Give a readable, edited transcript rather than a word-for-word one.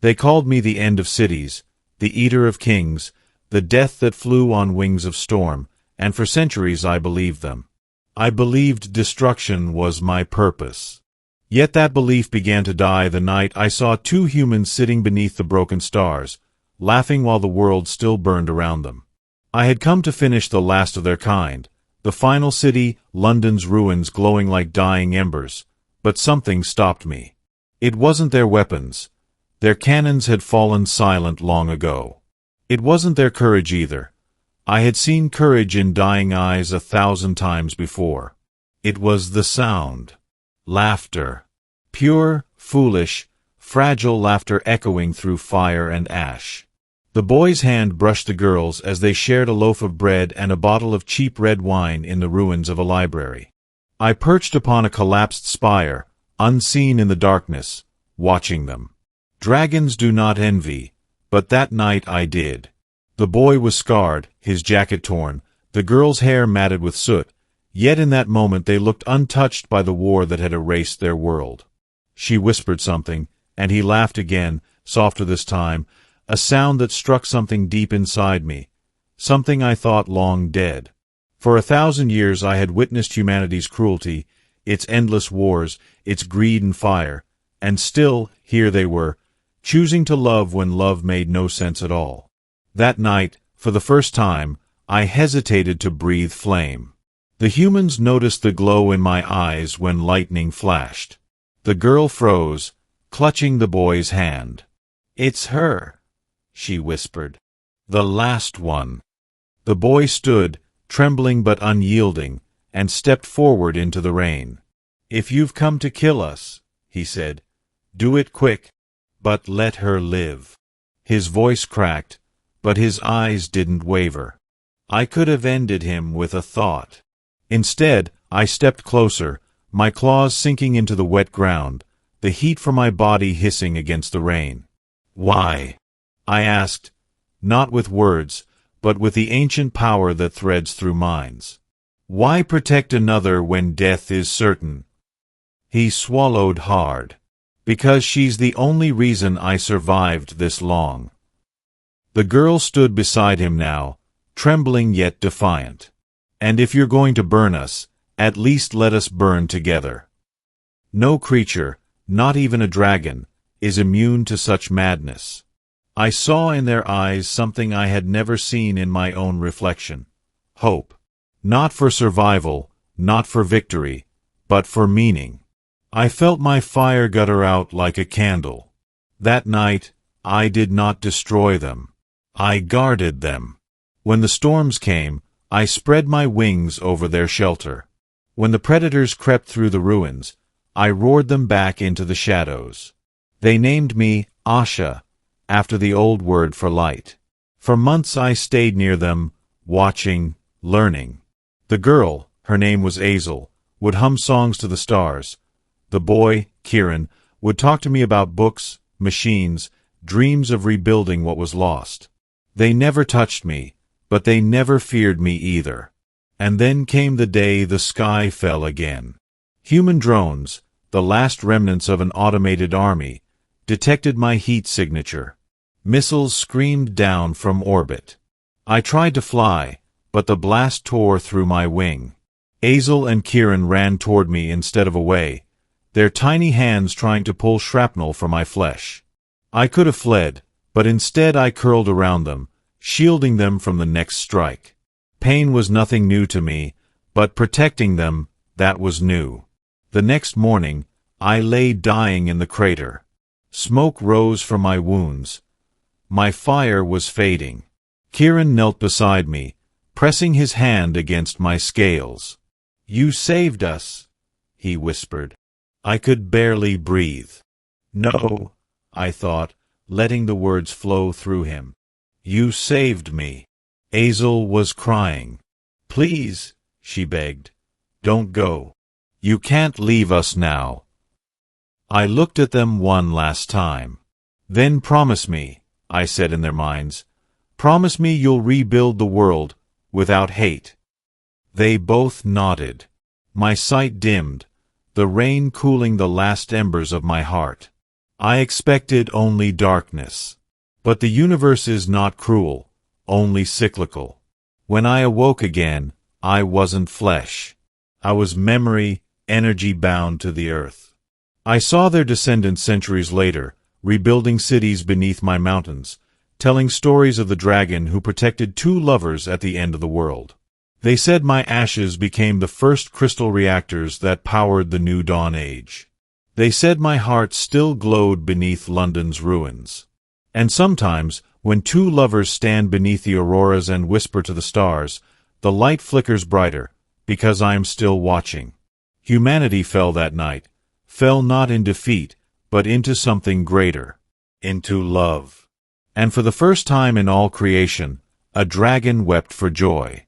They called me the end of cities, the eater of kings, the death that flew on wings of storm, and for centuries I believed them. I believed destruction was my purpose. Yet that belief began to die the night I saw two humans sitting beneath the broken stars, laughing while the world still burned around them. I had come to finish the last of their kind, the final city, London's ruins glowing like dying embers, but something stopped me. It wasn't their weapons. Their cannons had fallen silent long ago. It wasn't their courage either. I had seen courage in dying eyes 1,000 times before. It was the sound. Laughter. Pure, foolish, fragile laughter echoing through fire and ash. The boy's hand brushed the girl's as they shared a loaf of bread and a bottle of cheap red wine in the ruins of a library. I perched upon a collapsed spire, unseen in the darkness, watching them. Dragons do not envy, but that night I did. The boy was scarred, his jacket torn, the girl's hair matted with soot, yet in that moment they looked untouched by the war that had erased their world. She whispered something, and he laughed again, softer this time, a sound that struck something deep inside me, something I thought long dead. For 1,000 years I had witnessed humanity's cruelty, its endless wars, its greed and fire, and still, here they were, choosing to love when love made no sense at all. That night, for the first time, I hesitated to breathe flame. The humans noticed the glow in my eyes when lightning flashed. The girl froze, clutching the boy's hand. "It's her," she whispered. "The last one." The boy stood, trembling but unyielding, and stepped forward into the rain. "If you've come to kill us," he said, "do it quick, but let her live." His voice cracked, but his eyes didn't waver. I could have ended him with a thought. Instead, I stepped closer, my claws sinking into the wet ground, the heat from my body hissing against the rain. "Why?" I asked, not with words, but with the ancient power that threads through minds. "Why protect another when death is certain?" He swallowed hard. "Because she's the only reason I survived this long." The girl stood beside him now, trembling yet defiant. "And if you're going to burn us, at least let us burn together." No creature, not even a dragon, is immune to such madness. I saw in their eyes something I had never seen in my own reflection. Hope. Not for survival, not for victory, but for meaning. I felt my fire gutter out like a candle. That night, I did not destroy them. I guarded them. When the storms came, I spread my wings over their shelter. When the predators crept through the ruins, I roared them back into the shadows. They named me Asha, after the old word for light. For months I stayed near them, watching, learning. The girl, her name was Azel, would hum songs to the stars. The boy, Kieran, would talk to me about books, machines, dreams of rebuilding what was lost. They never touched me, but they never feared me either. And then came the day the sky fell again. Human drones, the last remnants of an automated army, detected my heat signature. Missiles screamed down from orbit. I tried to fly, but the blast tore through my wing. Azel and Kieran ran toward me instead of away, their tiny hands trying to pull shrapnel from my flesh. I could have fled, but instead I curled around them, shielding them from the next strike. Pain was nothing new to me, but protecting them, that was new. The next morning, I lay dying in the crater. Smoke rose from my wounds. My fire was fading. Kieran knelt beside me, pressing his hand against my scales. "You saved us," he whispered. I could barely breathe. "No," I thought, letting the words flow through him. "You saved me." Azel was crying. "Please," she begged, "don't go. You can't leave us now." I looked at them one last time. "Then promise me," I said in their minds. "Promise me you'll rebuild the world, without hate." They both nodded. My sight dimmed, the rain cooling the last embers of my heart. I expected only darkness. But the universe is not cruel, only cyclical. When I awoke again, I wasn't flesh. I was memory, energy bound to the earth. I saw their descendants centuries later, rebuilding cities beneath my mountains, telling stories of the dragon who protected two lovers at the end of the world. They said my ashes became the first crystal reactors that powered the new dawn age. They said my heart still glowed beneath London's ruins. And sometimes, when two lovers stand beneath the auroras and whisper to the stars, the light flickers brighter, because I am still watching. Humanity fell that night, fell not in defeat, but into something greater, into love. And for the first time in all creation, a dragon wept for joy.